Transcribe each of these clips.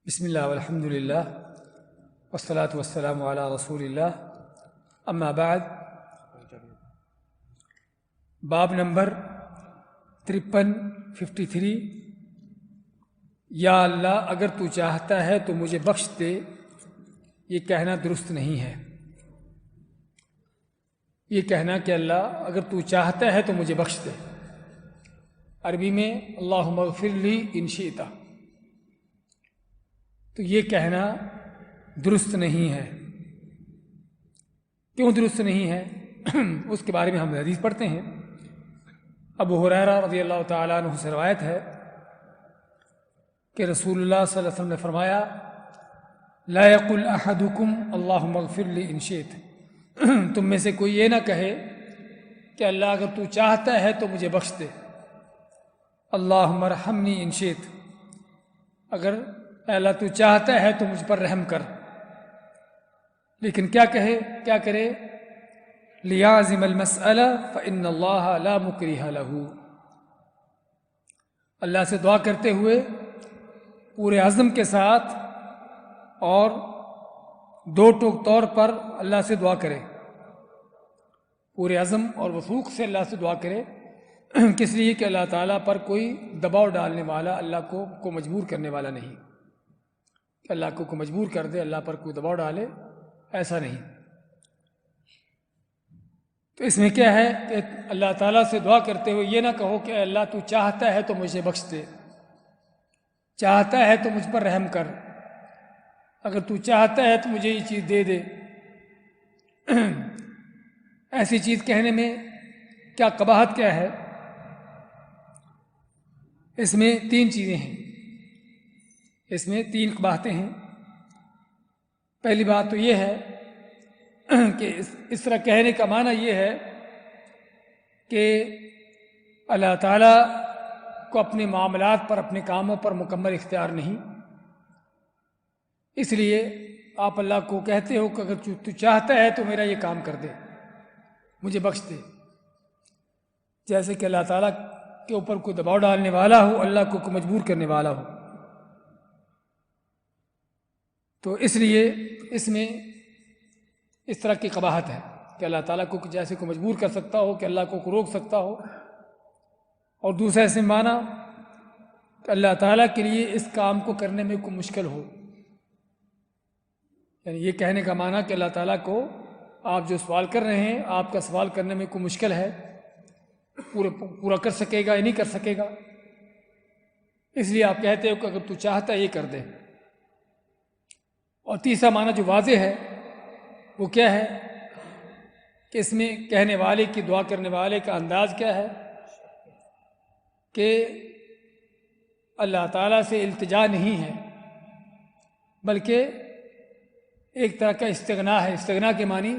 بسم اللہ والحمد للہ والصلاة والسلام علی رسول اللہ اما بعد۔ باب نمبر 53 یا اللہ اگر تو چاہتا ہے تو مجھے بخش دے، یہ کہنا درست نہیں ہے۔ یہ کہنا کہ اللہ اگر تو چاہتا ہے تو مجھے بخش دے، عربی میں اللہم اغفر لی ان شئت، تو یہ کہنا درست نہیں ہے۔ کیوں درست نہیں ہے؟ اس کے بارے میں ہم حدیث پڑھتے ہیں۔ ابو ہریرہ رضی اللہ تعالیٰ عنہ سے روایت ہے کہ رسول اللہ صلی اللہ علیہ وسلم نے فرمایا لا یقل احدکم اللہم اغفر لی ان شئت، تم میں سے کوئی یہ نہ کہے کہ اللہ اگر تو چاہتا ہے تو مجھے بخش دے، اللہم ارحمنی ان شئت، اگر اے اللہ تو چاہتا ہے تو مجھ پر رحم کر۔ لیکن کیا کرے؟ لیعزم المسئلہ فإن اللہ لا مکرہ لہ، اللہ سے دعا کرتے ہوئے پورے عزم کے ساتھ اور دو ٹوک طور پر اللہ سے دعا کرے، پورے عزم اور وثوق سے اللہ سے دعا کرے، کس لیے کہ اللہ تعالیٰ پر کوئی دباؤ ڈالنے والا اللہ کو مجبور کرنے والا نہیں، کہ اللہ کو مجبور کر دے، اللہ پر کوئی دباؤ ڈالے، ایسا نہیں۔ تو اس میں کیا ہے کہ اللہ تعالیٰ سے دعا کرتے ہوئے یہ نہ کہو کہ اللہ تو چاہتا ہے تو مجھے بخش دے، چاہتا ہے تو مجھ پر رحم کر، اگر تو چاہتا ہے تو مجھے یہ چیز دے دے۔ ایسی چیز کہنے میں کیا قباحت کیا ہے؟ اس میں 3 چیزیں ہیں، اس میں 3 قباحتیں ہیں۔ پہلی بات تو یہ ہے کہ اس طرح کہنے کا معنی یہ ہے کہ اللہ تعالیٰ کو اپنے معاملات پر، اپنے کاموں پر مکمل اختیار نہیں، اس لیے آپ اللہ کو کہتے ہو کہ اگر تو چاہتا ہے تو میرا یہ کام کر دے، مجھے بخش دے، جیسے کہ اللہ تعالیٰ کے اوپر کوئی دباؤ ڈالنے والا ہو، اللہ کو مجبور کرنے والا ہو۔ تو اس لیے اس میں اس طرح کی قباحت ہے کہ اللہ تعالیٰ کو جیسے کو مجبور کر سکتا ہو، کہ اللہ کو روک سکتا ہو، اور دوسرا اس میں معنی کہ اللہ تعالیٰ کے لیے اس کام کو کرنے میں کوئی مشکل ہو، یعنی یہ کہنے کا معنی کہ اللہ تعالیٰ کو آپ جو سوال کر رہے ہیں، آپ کا سوال کرنے میں کوئی مشکل ہے، پورا کر سکے گا یا نہیں کر سکے گا، اس لیے آپ کہتے ہو کہ اگر تو چاہتا ہے یہ کر دے۔ اور تیسرا معنی جو واضح ہے وہ کیا ہے کہ اس میں کہنے والے کی، دعا کرنے والے کا انداز کیا ہے کہ اللہ تعالیٰ سے التجا نہیں ہے، بلکہ ایک طرح کا استغنا ہے۔ استغنا کے معنی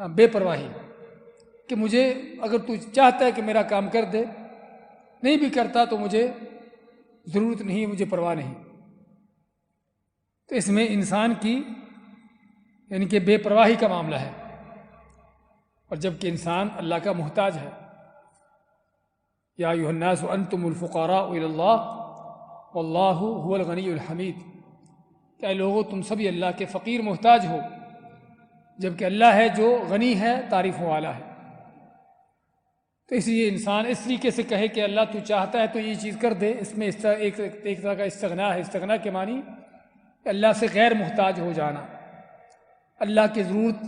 بے پرواہی، کہ مجھے اگر تو چاہتا ہے کہ میرا کام کر دے، نہیں بھی کرتا تو مجھے ضرورت نہیں، مجھے پرواہ نہیں۔ تو اس میں انسان کی یعنی کہ بے پرواہی کا معاملہ ہے، اور جب کہ انسان اللہ کا محتاج ہے۔ یا ایھا الناس انتم الفقراء الی اللہ واللہ هو الغنی الحمید، کہ اے لوگو تم سبھی اللہ کے فقیر محتاج ہو، جبکہ اللہ ہے جو غنی ہے، تعریفوں والا ہے۔ تو اس لیے انسان اس طریقے سے کہے کہ اللہ تو چاہتا ہے تو یہ چیز کر دے، اس میں ایک طرح کا استغنا ہے۔ استغنا کے معنی اللہ سے غیر محتاج ہو جانا، اللہ کی ضرورت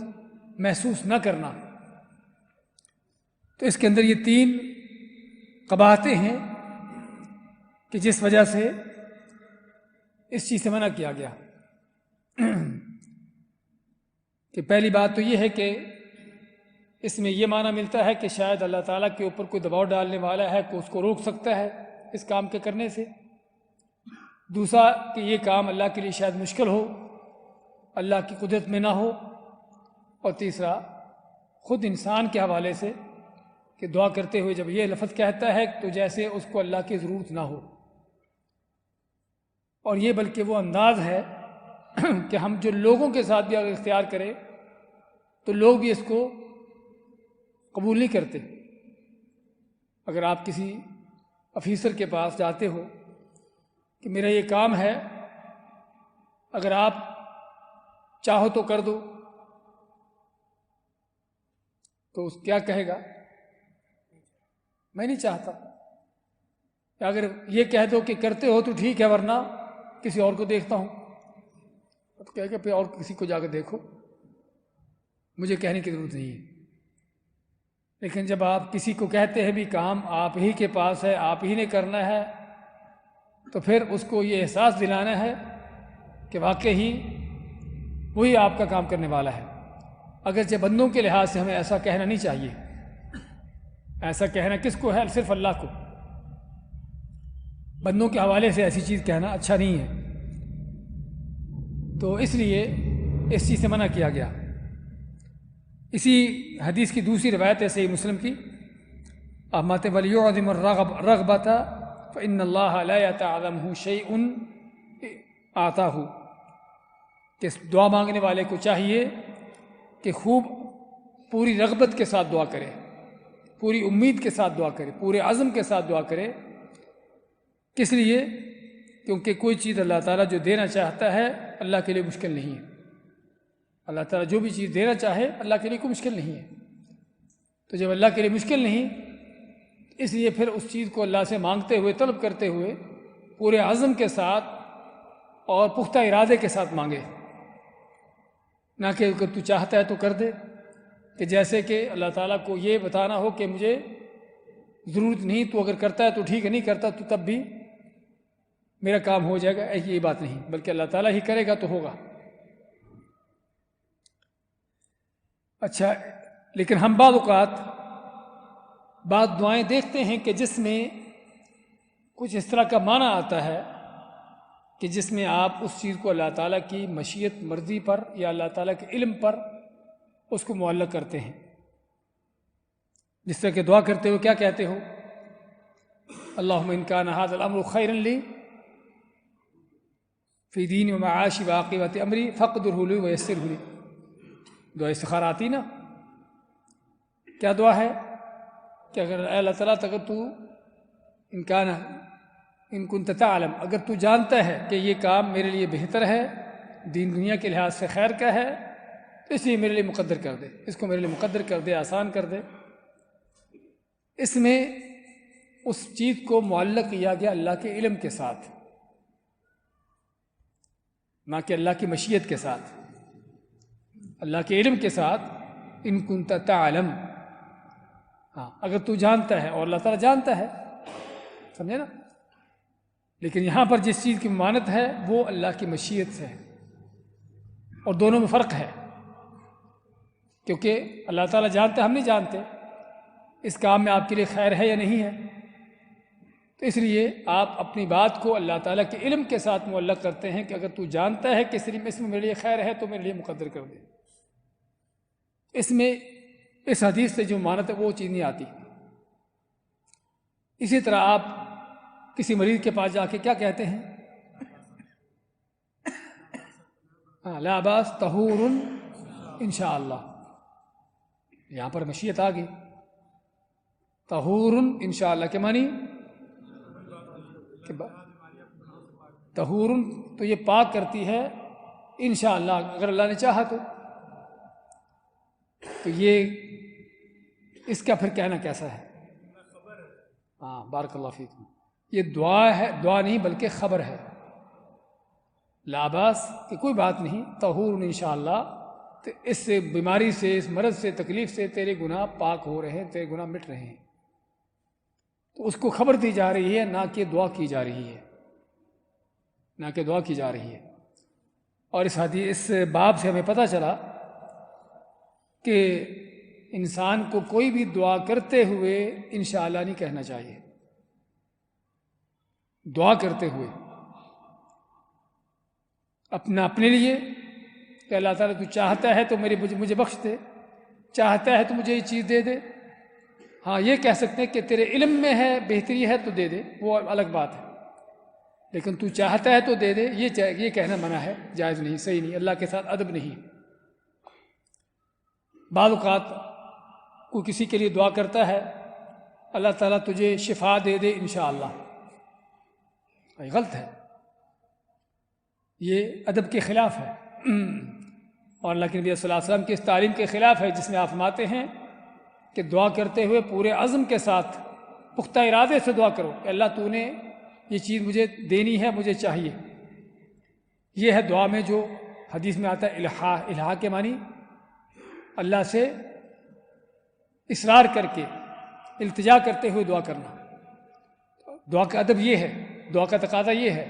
محسوس نہ کرنا۔ تو اس کے اندر یہ 3 قباحتیں ہیں کہ جس وجہ سے اس چیز سے منع کیا گیا۔ کہ پہلی بات تو یہ ہے کہ اس میں یہ معنی ملتا ہے کہ شاید اللہ تعالیٰ کے اوپر کوئی دباؤ ڈالنے والا ہے کہ اس کو روک سکتا ہے اس کام کے کرنے سے۔ دوسرا کہ یہ کام اللہ کے لیے شاید مشکل ہو، اللہ کی قدرت میں نہ ہو۔ اور تیسرا خود انسان کے حوالے سے کہ دعا کرتے ہوئے جب یہ لفظ کہتا ہے تو جیسے اس کو اللہ کی ضرورت نہ ہو، اور یہ بلکہ وہ انداز ہے کہ ہم جو لوگوں کے ساتھ بھی اگر اختیار کریں تو لوگ بھی اس کو قبول نہیں کرتے۔ اگر آپ کسی آفیسر کے پاس جاتے ہو کہ میرا یہ کام ہے، اگر آپ چاہو تو کر دو، تو اس کیا کہے گا؟ میں نہیں چاہتا۔ یا اگر یہ کہہ دو کہ کرتے ہو تو ٹھیک ہے، ورنہ کسی اور کو دیکھتا ہوں، تو کہے کہ پھر اور کسی کو جا کے دیکھو، مجھے کہنے کی ضرورت نہیں ہے۔ لیکن جب آپ کسی کو کہتے ہیں بھی کام آپ ہی کے پاس ہے، آپ ہی نے کرنا ہے، تو پھر اس کو یہ احساس دلانا ہے کہ واقعی وہی آپ کا کام کرنے والا ہے۔ اگرچہ بندوں کے لحاظ سے ہمیں ایسا کہنا نہیں چاہیے۔ ایسا کہنا کس کو ہے؟ صرف اللہ کو۔ بندوں کے حوالے سے ایسی چیز کہنا اچھا نہیں ہے، تو اس لیے اس چیز سے منع کیا گیا۔ اسی حدیث کی دوسری روایت ہے صحیح مسلم کی، احمد ولیعظم الرغبۃ فإن اللہ لا يتعظمہ شیء آتاہ، کہ دعا مانگنے والے کو چاہیے کہ خوب پوری رغبت کے ساتھ دعا کرے، پوری امید کے ساتھ دعا کرے، پورے عزم کے ساتھ دعا کرے۔ کس لیے؟ کیونکہ کوئی چیز اللہ تعالیٰ جو دینا چاہتا ہے اللہ کے لیے مشکل نہیں ہے۔ اللہ تعالیٰ جو بھی چیز دینا چاہے اللہ کے لیے کوئی مشکل نہیں ہے۔ تو جب اللہ کے لیے مشکل نہیں، اس لیے پھر اس چیز کو اللہ سے مانگتے ہوئے، طلب کرتے ہوئے پورے عزم کے ساتھ اور پختہ ارادے کے ساتھ مانگے، نہ کہ اگر تو چاہتا ہے تو کر دے، کہ جیسے کہ اللہ تعالیٰ کو یہ بتانا ہو کہ مجھے ضرورت نہیں، تو اگر کرتا ہے تو ٹھیک ہے، نہیں کرتا تو تب بھی میرا کام ہو جائے گا، یہ بات نہیں، بلکہ اللہ تعالیٰ ہی کرے گا تو ہوگا۔ اچھا، لیکن ہم بعض اوقات بعض دعائیں دیکھتے ہیں کہ جس میں کچھ اس طرح کا معنی آتا ہے کہ جس میں آپ اس چیز کو اللہ تعالیٰ کی مشیت مرضی پر یا اللہ تعالیٰ کے علم پر اس کو معلق کرتے ہیں۔ جس طرح کہ دعا کرتے ہو کیا کہتے ہو؟ اللہم ان کان ھذا الامر خیرا لی فی دینی و معاشی و عاقبۃ امری فاقدرہ لی ویسرہ لی۔ دعا استخارہ آتی نا، کیا دعا ہے؟ کہ اگر اے اللہ تعالیٰ اگر تو ان کنت تعلم، اگر تو جانتا ہے کہ یہ کام میرے لیے بہتر ہے، دین دنیا کے لحاظ سے خیر کا ہے، تو اس لیے میرے لیے مقدر کر دے، اس کو میرے لیے مقدر کر دے، آسان کر دے۔ اس میں اس چیز کو معلق کیا گیا اللہ کے علم کے ساتھ، نہ کہ اللہ کی مشیت کے ساتھ، اللہ کے علم کے ساتھ۔ ان کنت تعلم، ہاں اگر تو جانتا ہے، اور اللہ تعالیٰ جانتا ہے، سمجھے نا؟ لیکن یہاں پر جس چیز کی ممانت ہے وہ اللہ کی مشیت سے ہے، اور دونوں میں فرق ہے، کیونکہ اللہ تعالیٰ جانتا ہے، ہم نہیں جانتے اس کام میں آپ کے لیے خیر ہے یا نہیں ہے، تو اس لیے آپ اپنی بات کو اللہ تعالیٰ کے علم کے ساتھ معلق کرتے ہیں کہ اگر تو جانتا ہے کہ صرف اس میں میرے لیے خیر ہے تو میرے لیے مقدر کر دے۔ اس میں اس حدیث سے جو معنی ہے وہ چیز نہیں آتی۔ اسی طرح آپ کسی مریض کے پاس جا کے کیا کہتے ہیں؟ لا باس طہور انشاءاللہ، یہاں پر مشیت آ گئی۔ طہور انشاءاللہ کے معنی طہور تو یہ پاک کرتی ہے، انشاءاللہ اگر اللہ نے چاہا تو یہ اس کا پھر کہنا کیسا ہے؟ ہاں بارک اللہ فیکم، یہ دعا ہے، دعا نہیں بلکہ خبر ہے۔ لا باس کہ کوئی بات نہیں، طہور انشاءاللہ، تو اس سے بیماری سے، اس مرض سے، تکلیف سے تیرے گناہ پاک ہو رہے ہیں، تیرے گناہ مٹ رہے ہیں، تو اس کو خبر دی جا رہی ہے، نہ کہ دعا کی جا رہی ہے، نہ کہ دعا کی جا رہی ہے۔ اور اس باب سے ہمیں پتہ چلا کہ انسان کو کوئی بھی دعا کرتے ہوئے انشاءاللہ نہیں کہنا چاہیے۔ دعا کرتے ہوئے اپنے لیے کہ اللہ تعالیٰ تو چاہتا ہے تو مجھے بخش دے، چاہتا ہے تو مجھے یہ چیز دے دے۔ ہاں یہ کہہ سکتے ہیں کہ تیرے علم میں ہے، بہتری ہے تو دے دے، وہ الگ بات ہے، لیکن تو چاہتا ہے تو دے دے، یہ کہنا منع ہے، جائز نہیں، صحیح نہیں، اللہ کے ساتھ ادب نہیں۔ بعض اوقات کوئی کسی کے لیے دعا کرتا ہے، اللہ تعالیٰ تجھے شفا دے دے انشاءاللہ، یہ غلط ہے، یہ ادب کے خلاف ہے اور اللہ کے نبی صلی اللہ علیہ وسلم کی اس تعلیم کے خلاف ہے، جس میں آپ فرماتے ہیں کہ دعا کرتے ہوئے پورے عزم کے ساتھ پختہ ارادے سے دعا کرو کہ اللہ تو نے یہ چیز مجھے دینی ہے، مجھے چاہیے۔ یہ ہے دعا میں جو حدیث میں آتا ہے الہا کے معنی اللہ سے اصرار کر کے التجا کرتے ہوئے دعا کرنا۔ دعا کا ادب یہ ہے، دعا کا تقاضا یہ ہے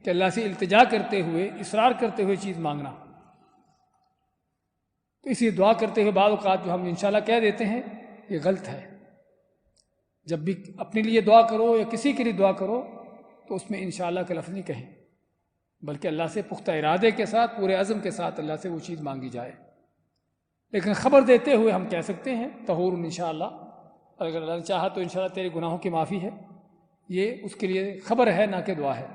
کہ اللہ سے التجا کرتے ہوئے اصرار کرتے ہوئے چیز مانگنا۔ تو اسی دعا کرتے ہوئے بعض اوقات جو ہم انشاءاللہ کہہ دیتے ہیں یہ غلط ہے۔ جب بھی اپنے لیے دعا کرو یا کسی کے لیے دعا کرو تو اس میں انشاءاللہ کا لفظ نہیں کہیں، بلکہ اللہ سے پختہ ارادے کے ساتھ پورے عزم کے ساتھ اللہ سے وہ چیز مانگی جائے۔ لیکن خبر دیتے ہوئے ہم کہہ سکتے ہیں طہور انشاءاللہ، اور اگر اللہ نے چاہا تو انشاءاللہ تیرے گناہوں کی معافی ہے، یہ اس کے لیے خبر ہے نہ کہ دعا ہے۔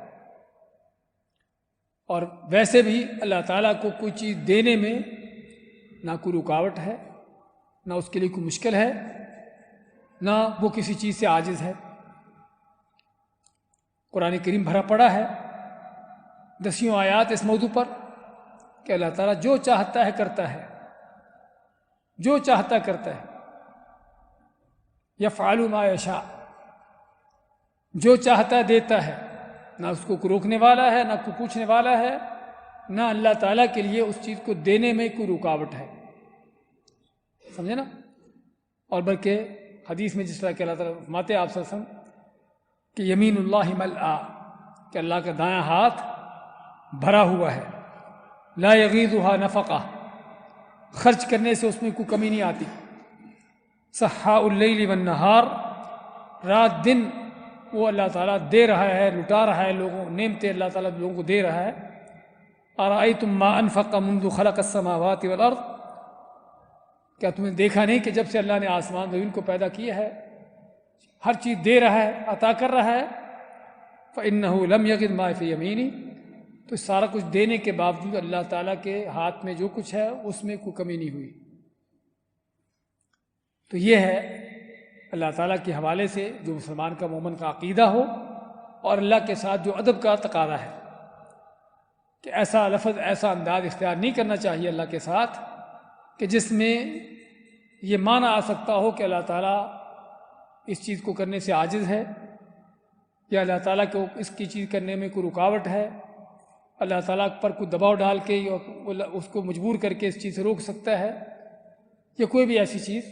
اور ویسے بھی اللہ تعالیٰ کو کوئی چیز دینے میں نہ کوئی رکاوٹ ہے، نہ اس کے لیے کوئی مشکل ہے، نہ وہ کسی چیز سے عاجز ہے۔ قرآن کریم بھرا پڑا ہے 10 آیات اس موضوع پر کہ اللہ تعالیٰ جو چاہتا ہے کرتا ہے، جو چاہتا کرتا ہے، یفعل ما یشاء، جو چاہتا ہے دیتا ہے، نہ اس کو کوئی روکنے والا ہے، نہ کوئی پوچھنے والا ہے، نہ اللہ تعالیٰ کے لیے اس چیز کو دینے میں کوئی رکاوٹ ہے، سمجھے نا؟ اور بلکہ حدیث میں جس طرح کہ اللہ تعالیٰ فرماتے ہیں آپ صلی اللہ علیہ وسلم کہ یمین اللہ ملآ، کہ اللہ کا دایاں ہاتھ بھرا ہوا ہے، لا یغیضھا نفقہ، خرچ کرنے سے اس میں کوئی کمی نہیں آتی، سحاء اللیل والنہار، رات دن وہ اللہ تعالیٰ دے رہا ہے، لٹا رہا ہے، لوگوں نعمتیں اللہ تعالیٰ لوگوں کو دے رہا ہے۔ ارأیتم ما انفق منذ خلق السماوات والارض، کیا تم نے دیکھا نہیں کہ جب سے اللہ نے آسمان زمین کو پیدا کیا ہے ہر چیز دے رہا ہے، عطا کر رہا ہے۔ فإنه لم یغض ما فی یمینی، تو سارا کچھ دینے کے باوجود اللہ تعالیٰ کے ہاتھ میں جو کچھ ہے اس میں کوئی کمی نہیں ہوئی۔ تو یہ ہے اللہ تعالیٰ کے حوالے سے جو مسلمان کا مومن کا عقیدہ ہو، اور اللہ کے ساتھ جو ادب کا تقاضا ہے کہ ایسا لفظ ایسا انداز اختیار نہیں کرنا چاہیے اللہ کے ساتھ کہ جس میں یہ معنی آ سکتا ہو کہ اللہ تعالیٰ اس چیز کو کرنے سے عاجز ہے، یا اللہ تعالیٰ کو اس کی چیز کرنے میں کوئی رکاوٹ ہے، اللہ تعالیٰ پر کوئی دباؤ ڈال کے یا اس کو مجبور کر کے اس چیز سے روک سکتا ہے، یا کوئی بھی ایسی چیز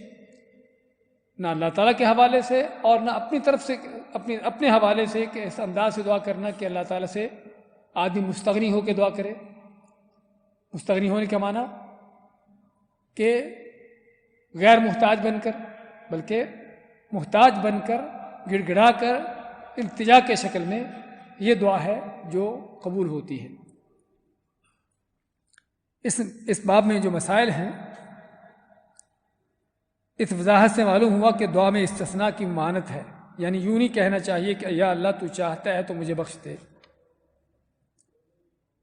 نہ اللہ تعالیٰ کے حوالے سے اور نہ اپنی طرف سے اپنے حوالے سے کہ اس انداز سے دعا کرنا کہ اللہ تعالیٰ سے آدمی مستغنی ہو کے دعا کرے۔ مستغنی ہونے کا معنی کہ غیر محتاج بن کر، بلکہ محتاج بن کر گڑ گڑا کر التجا کے شکل میں یہ دعا ہے جو قبول ہوتی ہے۔ اس باب میں جو مسائل ہیں اس وضاحت سے معلوم ہوا کہ دعا میں استثناء کی ممانعت ہے، یعنی یوں نہیں کہنا چاہیے کہ یا اللہ تو چاہتا ہے تو مجھے بخش دے۔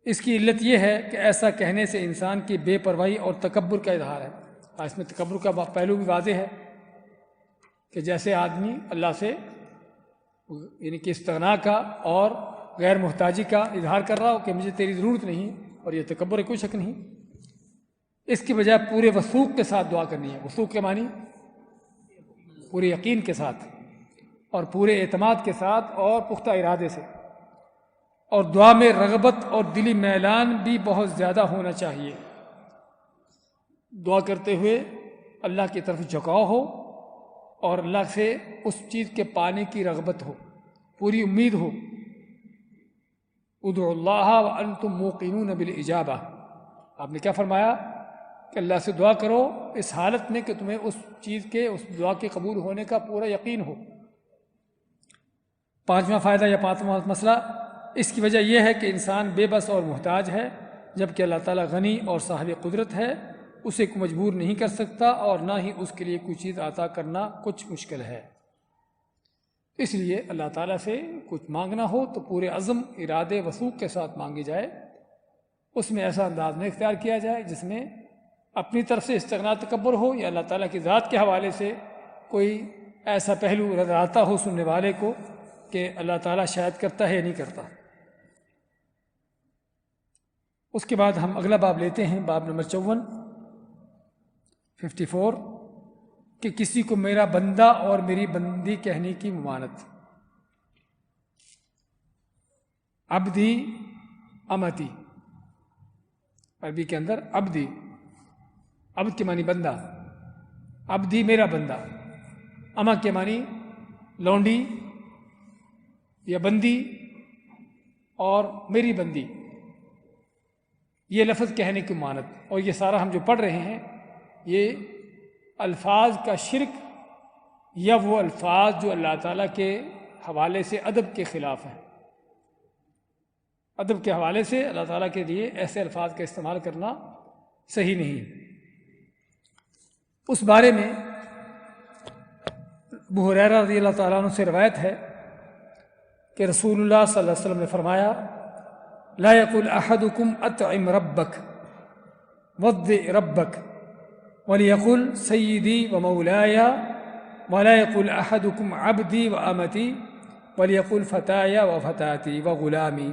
اس کی علت یہ ہے کہ ایسا کہنے سے انسان کی بے پرواہی اور تکبر کا اظہار ہے۔ اس میں تکبر کا پہلو بھی واضح ہے کہ جیسے آدمی اللہ سے یعنی کہ استغنا کا اور غیر محتاجی کا اظہار کر رہا ہو کہ مجھے تیری ضرورت نہیں، اور یہ تکبر ہے، کوئی شک نہیں۔ اس کی بجائے پورے وثوق کے ساتھ دعا کرنی ہے۔ وثوق کے معنی پورے یقین کے ساتھ اور پورے اعتماد کے ساتھ اور پختہ ارادے سے، اور دعا میں رغبت اور دلی میلان بھی بہت زیادہ ہونا چاہیے۔ دعا کرتے ہوئے اللہ کی طرف جھکاؤ ہو اور اللہ سے اس چیز کے پانے کی رغبت ہو، پوری امید ہو۔ ادعوا اللہ وانتم موقنون بالاجابہ، آپ نے کیا فرمایا کہ اللہ سے دعا کرو اس حالت میں کہ تمہیں اس چیز کے، اس دعا کے قبول ہونے کا پورا یقین ہو۔ 5واں فائدہ یا 5واں مسئلہ، اس کی وجہ یہ ہے کہ انسان بے بس اور محتاج ہے، جبکہ اللہ تعالیٰ غنی اور صاحب قدرت ہے، اسے کو مجبور نہیں کر سکتا اور نہ ہی اس کے لیے کوئی چیز عطا کرنا کچھ مشکل ہے۔ اس لیے اللہ تعالیٰ سے کچھ مانگنا ہو تو پورے عزم، ارادے، وثوق کے ساتھ مانگی جائے، اس میں ایسا انداز میں اختیار کیا جائے جس میں اپنی طرف سے استغنا، تکبر ہو، یا اللہ تعالیٰ کی ذات کے حوالے سے کوئی ایسا پہلو نظر آتا ہو سننے والے کو کہ اللہ تعالیٰ شاید کرتا ہے یا نہیں کرتا۔ اس کے بعد ہم اگلا باب لیتے ہیں، باب نمبر 54 کہ کسی کو میرا بندہ اور میری بندی کہنے کی ممانعت۔ عبدی امتی، عربی کے اندر عبدی، عبد کے معنی بندہ، عبدی میرا بندہ، اما کے معنی لونڈی یا بندی، اور میری بندی، یہ لفظ کہنے کی ممانعت۔ اور یہ سارا ہم جو پڑھ رہے ہیں یہ الفاظ کا شرک یا وہ الفاظ جو اللہ تعالیٰ کے حوالے سے ادب کے خلاف ہیں۔ ادب کے حوالے سے اللہ تعالیٰ کے لیے ایسے الفاظ کا استعمال کرنا صحیح نہیں ہے۔ اس بارے میں ابو ہریرہ رضی اللہ تعالیٰ عنہ سے روایت ہے کہ رسول اللہ صلی اللہ علیہ وسلم نے فرمایا، لا يقل احدكم اطعم ربك وضئ ربك وليقل سيدي ومولاي ولا يقل احدكم عبدي وامتي وليقل فتاي وفتاتي وغلامي،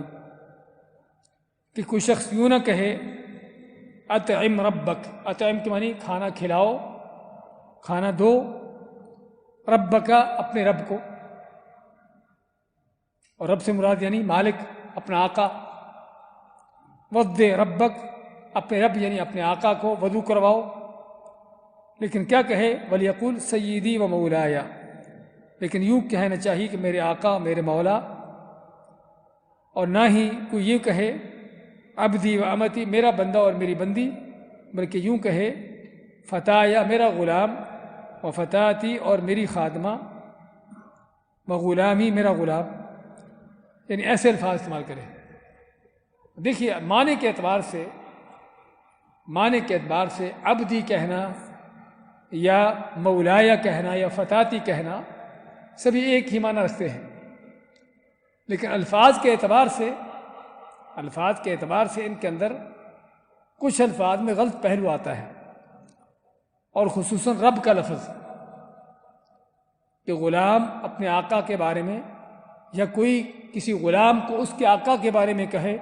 کہ کوئی شخص یوں نہ کہے اطعم ربک، اطعم کے معنی کھانا کھلاؤ، کھانا دو، ربک اپنے رب کو، اور رب سے مراد یعنی مالک، اپنا آقا، وضع ربک اپنے رب یعنی اپنے آقا کو وضو کرواؤ، لیکن کیا کہے ولیقول سیدی و مولایا، لیکن یوں کہنا چاہیے کہ میرے آقا میرے مولا، اور نہ ہی کوئی یہ کہے عبدی و امتی میرا بندہ اور میری بندی، بلکہ یوں کہے فتایا میرا غلام، و فتاتی اور میری خادمہ، و غلامی میرا غلام، یعنی ایسے الفاظ استعمال کرے۔ دیکھیے معنی کے اعتبار سے عبدی کہنا یا مولایا کہنا یا فتاتی کہنا سبھی ایک ہی معنی رکھتے ہیں، لیکن الفاظ کے اعتبار سے ان کے اندر کچھ الفاظ میں غلط پہلو آتا ہے، اور خصوصاً رب کا لفظ، کہ غلام اپنے آقا کے بارے میں یا کوئی کسی غلام کو اس کے آقا کے بارے میں کہے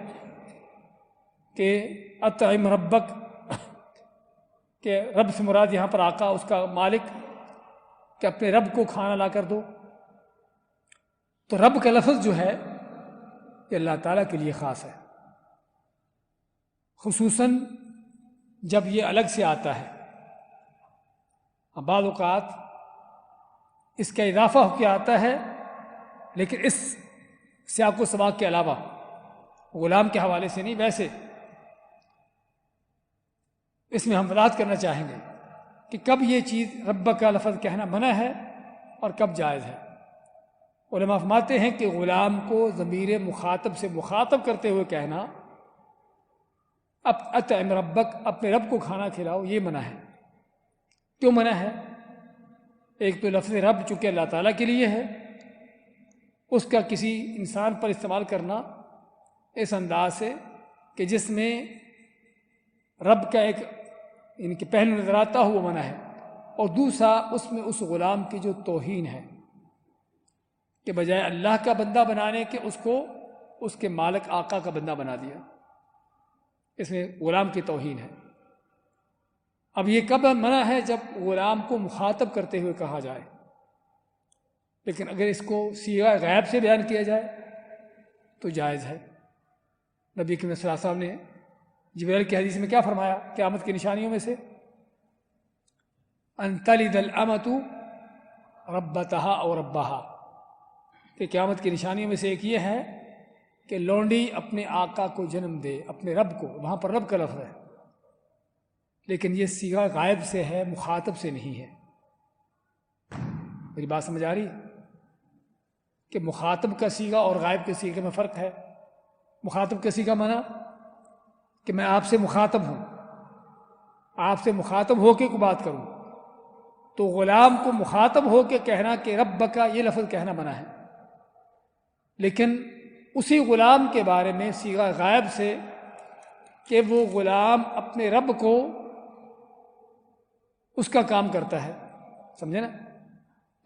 کہ اطعم ربک، کہ رب سے مراد یہاں پر آقا اس کا مالک، کہ اپنے رب کو کھانا لا کر دو، تو رب کا لفظ جو ہے یہ اللہ تعالیٰ کے لیے خاص ہے، خصوصاً جب یہ الگ سے آتا ہے۔ بعض اوقات اس کا اضافہ ہو کے آتا ہے، لیکن اس سیاق و سباق کے علاوہ غلام کے حوالے سے نہیں، ویسے اس میں ہم وضاحت کرنا چاہیں گے کہ کب یہ چیز رب کا لفظ کہنا منع ہے اور کب جائز ہے۔ علماء فرماتے ہیں کہ غلام کو ضمیر مخاطب سے مخاطب کرتے ہوئے کہنا اطعم ربک اپنے رب کو کھانا کھلاؤ، یہ منع ہے۔ کیوں منع ہے؟ ایک تو لفظ رب چونکہ اللہ تعالیٰ کے لیے ہے، اس کا کسی انسان پر استعمال کرنا اس انداز سے کہ جس میں رب کا ایک ان کے پہلو نظر آتا ہو وہ منع ہے، اور دوسرا اس میں اس غلام کی جو توہین ہے کہ بجائے اللہ کا بندہ بنانے کے اس کو اس کے مالک آقا کا بندہ بنا دیا، اس میں غلام کی توہین ہے۔ اب یہ کب منع ہے؟ جب غلام کو مخاطب کرتے ہوئے کہا جائے، لیکن اگر اس کو صیغہ غیب سے بیان کیا جائے تو جائز ہے۔ نبی کریم صلی اللہ علیہ وسلم نے جبریل کی حدیث میں کیا فرمایا؟ قیامت کی نشانیوں میں سے ان تلد الامۃ ربتہا او ربہا، کہ قیامت کی نشانیوں میں سے ایک یہ ہے کہ لونڈی اپنے آقا کو جنم دے، اپنے رب کو، وہاں پر رب کا لفظ ہے، لیکن یہ صیغہ غائب سے ہے، مخاطب سے نہیں ہے۔ میری بات سمجھ آ رہی کہ مخاطب کا صیغہ اور غائب کے صیغے میں فرق ہے؟ مخاطب کا صیغہ مانا کہ میں آپ سے مخاطب ہوں، آپ سے مخاطب ہو کے کو بات کروں، تو غلام کو مخاطب ہو کے کہنا کہ رب کا یہ لفظ کہنا منع ہے، لیکن اسی غلام کے بارے میں صیغہ غائب سے کہ وہ غلام اپنے رب کو اس کا کام کرتا ہے، سمجھے نا،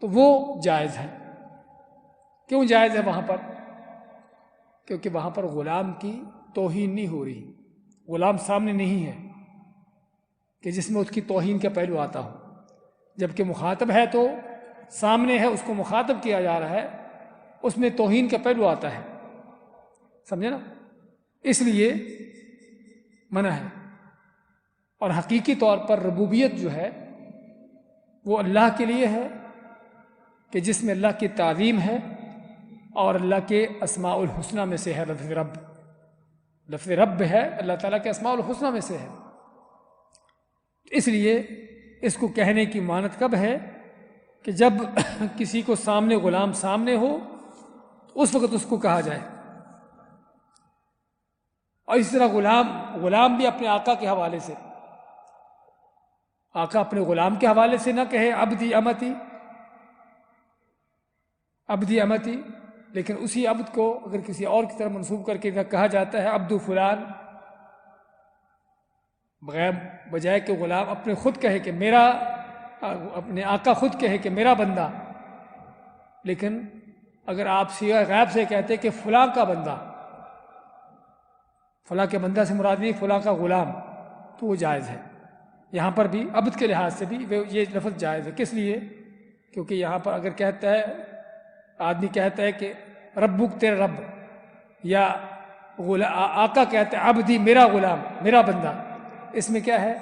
تو وہ جائز ہے۔ کیوں جائز ہے وہاں پر؟ کیونکہ وہاں پر غلام کی توہین نہیں ہو رہی، غلام سامنے نہیں ہے کہ جس میں اس کی توہین کا پہلو آتا ہو، جبکہ مخاطب ہے تو سامنے ہے، اس کو مخاطب کیا جا رہا ہے، اس میں توہین کا پہلو آتا ہے، سمجھے نا؟ اس لیے منع ہے۔ اور حقیقی طور پر ربوبیت جو ہے وہ اللہ کے لیے ہے کہ جس میں اللہ کی تعظیم ہے، اور اللہ کے اسماء الحسنہ میں سے ہے لفظ رب۔ لفظ رب ہے اللہ تعالیٰ کے اسماء الحسنہ میں سے ہے، اس لیے اس کو کہنے کی مانت کب ہے کہ جب کسی کو سامنے غلام سامنے ہو اس وقت اس کو کہا جائے۔ اور اس طرح غلام بھی اپنے آقا کے حوالے سے، آقا اپنے غلام کے حوالے سے نہ کہے عبدی امتی، عبدی امتی، لیکن اسی عبد کو اگر کسی اور کی طرف منسوب کر کے کہا جاتا ہے عبد فلان، بغیر بجائے کہ غلام اپنے خود کہے کہ میرا، اپنے آقا خود کہے کہ میرا بندہ، لیکن اگر آپ صیغہ غائب سے کہتے کہ فلاں کا بندہ، فلاں کے بندہ سے مراد نہیں فلاں کا غلام، تو وہ جائز ہے۔ یہاں پر بھی عبد کے لحاظ سے بھی یہ لفظ جائز ہے۔ کس لیے؟ کیونکہ یہاں پر اگر کہتا ہے آدمی کہتا ہے کہ ربک تیرا رب، یا آقا کہتا ہے عبدی میرا غلام، میرا بندہ، اس میں کیا ہے؟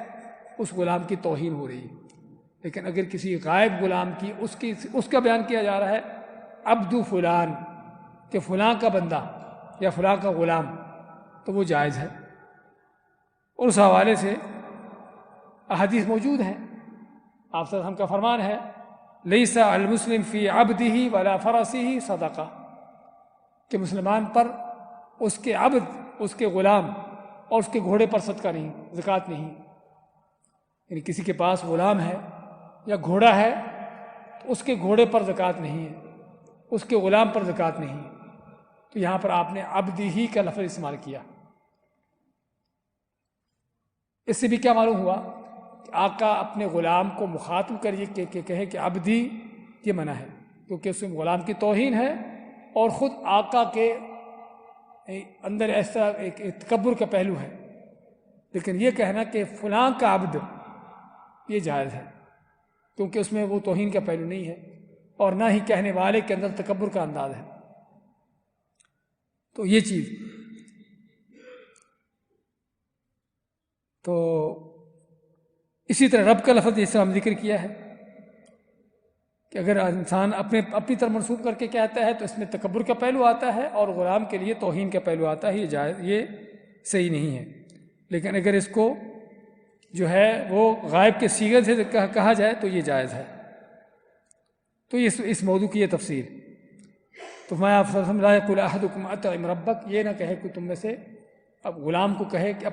اس غلام کی توہین ہو رہی ہے۔ لیکن اگر کسی غائب غلام کی اس کا بیان کیا جا رہا ہے عبد فلان، کہ فلاں کا بندہ یا فلاں کا غلام، تو وہ جائز ہے۔ اور اس حوالے سے احادیث موجود ہیں، آپ صلی اللہ علیہ وسلم کا فرمان ہے لیس المسلم فی عبدہ ولا فرسہ صدقہ، کہ مسلمان پر اس کے عبد، اس کے غلام اور اس کے گھوڑے پر صدقہ نہیں، زکوٰۃ نہیں۔ یعنی کسی کے پاس غلام ہے یا گھوڑا ہے تو اس کے گھوڑے پر زکوٰۃ نہیں ہے، اس کے غلام پر زکوٰۃ نہیں ہے۔ تو یہاں پر آپ نے عبدہ کا لفظ استعمال کیا۔ اس سے بھی کیا معلوم ہوا کہ آقا اپنے غلام کو مخاطب کر یہ کہ کہے کہ عبدی، یہ منع ہے، کیونکہ اس میں غلام کی توہین ہے، اور خود آقا کے اندر ایسا ایک تکبر کا پہلو ہے۔ لیکن یہ کہنا کہ فلاں کا عبد، یہ جائز ہے، کیونکہ اس میں وہ توہین کا پہلو نہیں ہے، اور نہ ہی کہنے والے کے اندر تکبر کا انداز ہے۔ تو یہ چیز، تو اسی طرح رب کا لفظ جیسے ہم ذکر کیا ہے کہ اگر انسان اپنی طرف منسوب کر کے کہتا ہے تو اس میں تکبر کا پہلو آتا ہے اور غلام کے لیے توہین کا پہلو آتا ہے، یہ جائز، یہ صحیح نہیں ہے۔ لیکن اگر اس کو جو ہے وہ غائب کے صیغے سے کہا جائے تو یہ جائز ہے۔ تو اس موضوع کی یہ تفسیر۔ تو میں آپ لا یقول احدکم اطعم ربک، یہ نہ کہے کہ تم میں سے، اب غلام کو کہے کہ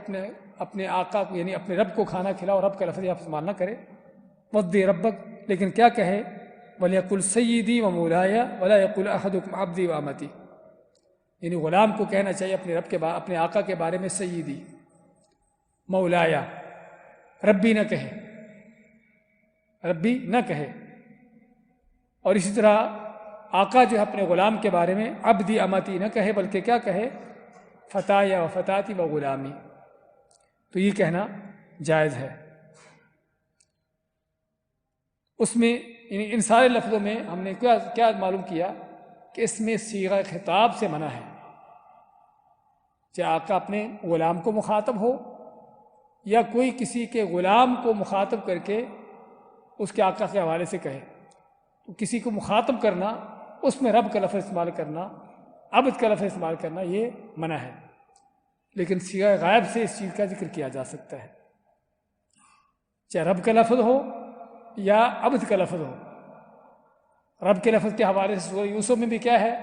اپنے آقا کو، یعنی اپنے رب کو کھانا کھلاؤ، رب کا لفظ آپ استعمال نہ کرے، وَدِّ ربک، لیکن کیا کہے وَلْيَقُلْ سَيِّدِي وَمَوْلَايَ وَلَا يَقُلْ أَحَدُكُمْ عَبْدِي وَأَمَتِي، یعنی غلام کو کہنا چاہیے اپنے رب کے اپنے آقا کے بارے میں سیدی، مولایا، ربی نہ کہے، ربی نہ کہے۔ اور اسی طرح آقا جو ہے اپنے غلام کے بارے میں عبدی امتی نہ کہے، بلکہ کیا کہے فتایا و فتاتی و غلامی، تو یہ کہنا جائز ہے۔ اس میں ان سارے لفظوں میں ہم نے کیا معلوم کیا کہ اس میں صیغہ خطاب سے منع ہے، چاہے آقا اپنے غلام کو مخاطب ہو یا کوئی کسی کے غلام کو مخاطب کر کے اس کے آقا کے حوالے سے کہے، تو کسی کو مخاطب کرنا، اس میں رب کا لفظ استعمال کرنا، عبد کا لفظ استعمال کرنا، یہ منع ہے۔ لیکن صیغہ غائب سے اس چیز کا ذکر کیا جا سکتا ہے، چاہے رب کا لفظ ہو یا عبد کا لفظ ہو۔ رب کے لفظ کے حوالے سے سورہ یوسف میں بھی کیا ہے،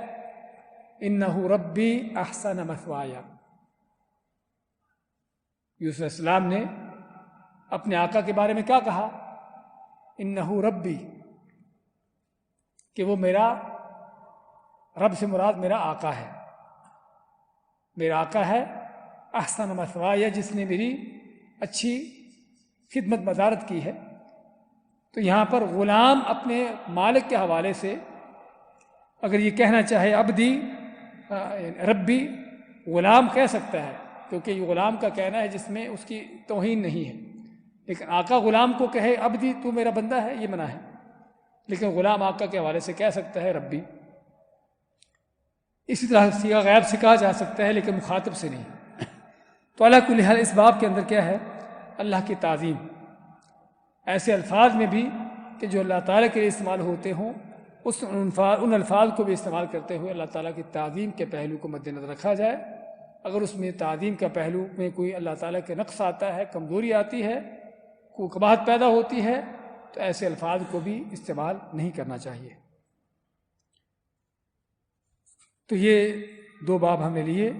انہ ربی احسن مثوایا، یوسف علیہ السلام نے اپنے آقا کے بارے میں کیا کہا، انہ ربی، کہ وہ میرا، رب سے مراد میرا آقا ہے، میرا آقا ہے، احسن مثوایا، جس نے میری اچھی خدمت مدارت کی ہے۔ تو یہاں پر غلام اپنے مالک کے حوالے سے اگر یہ کہنا چاہے عبدی ربی، غلام کہہ سکتا ہے، کیونکہ یہ غلام کا کہنا ہے جس میں اس کی توہین نہیں ہے، لیکن آقا غلام کو کہے عبدی تو میرا بندہ ہے، یہ منع ہے، لیکن غلام آقا کے حوالے سے کہہ سکتا ہے ربی۔ اسی طرح صیغہ غیب سے کہا جا سکتا ہے لیکن مخاطب سے نہیں۔ تو علی کل حال اس باب کے اندر کیا ہے؟ اللہ کی تعظیم، ایسے الفاظ میں بھی کہ جو اللہ تعالیٰ کے لیے استعمال ہوتے ہوں، ان الفاظ کو بھی استعمال کرتے ہوئے اللہ تعالیٰ کی تعظیم کے پہلو کو مد نظر رکھا جائے۔ اگر اس میں تعظیم کا پہلو میں کوئی اللہ تعالیٰ کے نقص آتا ہے، کمزوری آتی ہے، کوئی قباحت پیدا ہوتی ہے، تو ایسے الفاظ کو بھی استعمال نہیں کرنا چاہیے۔ تو یہ دو باب ہم نے لیے۔